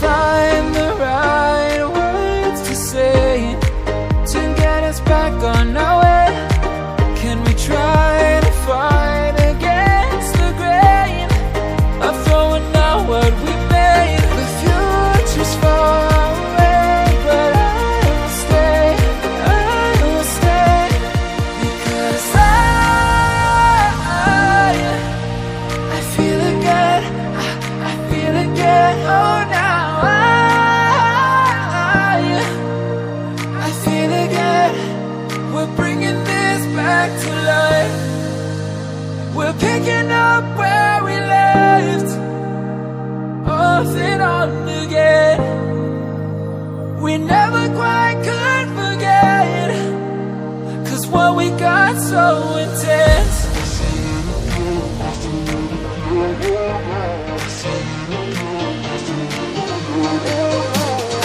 find the right words to say to get us back on our way. Can we try to fight against the grain of throwing out what we made? The future's far away, but I will stay, because I feel again, I feel again, oh now I feel again. We're bringing this back to life. We're picking up where we left off and on again. We never quite could forget, 'cause what we got so intense.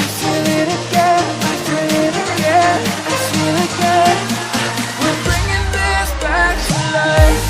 I feel it again, I feel it again, I feel it again. We're bringing this back to life.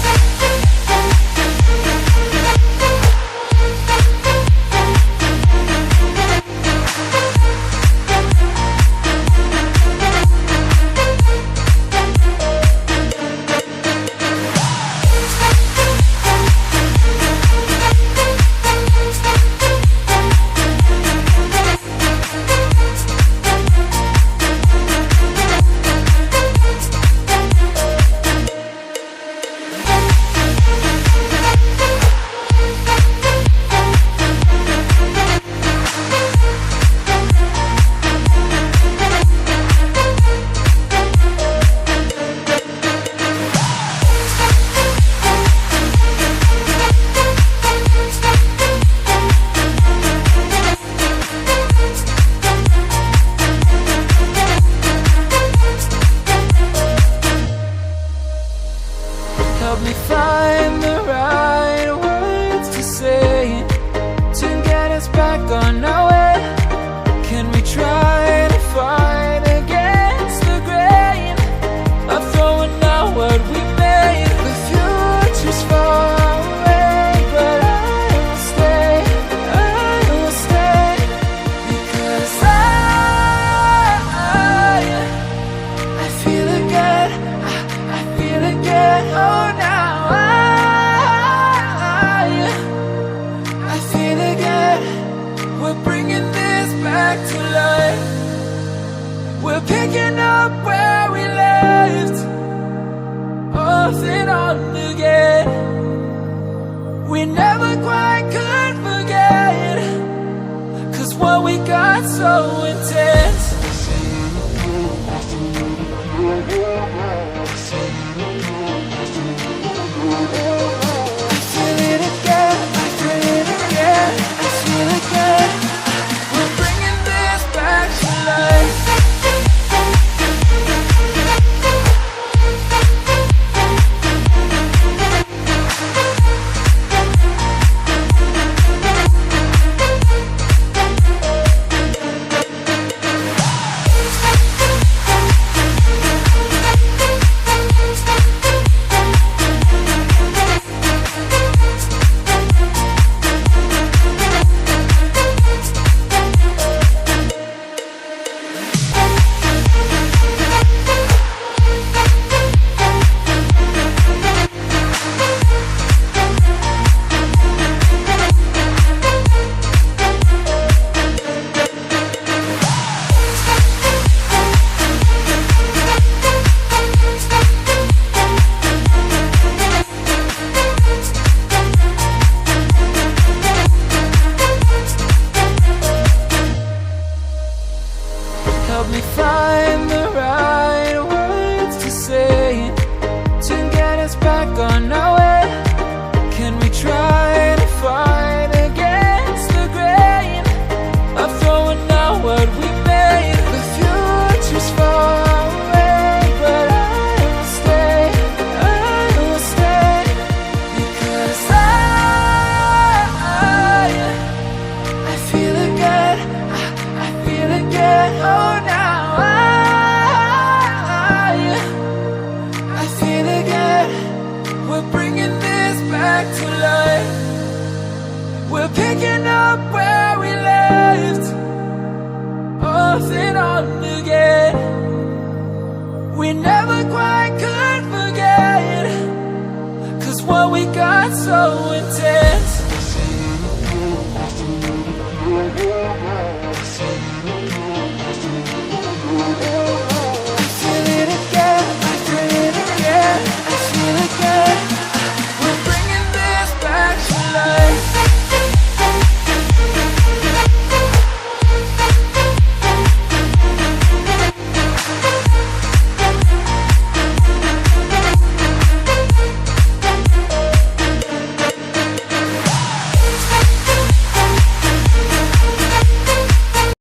Help me find the right words to say to get us back on our way. Can we try to fight against the grain of throwing out what we made? The future's far away, but I will stay, because I feel again, I feel again, oh now I feel again. We're bringing this back to life. We're picking up where we left off and on again. We never quite could forget, 'cause what we got so intense.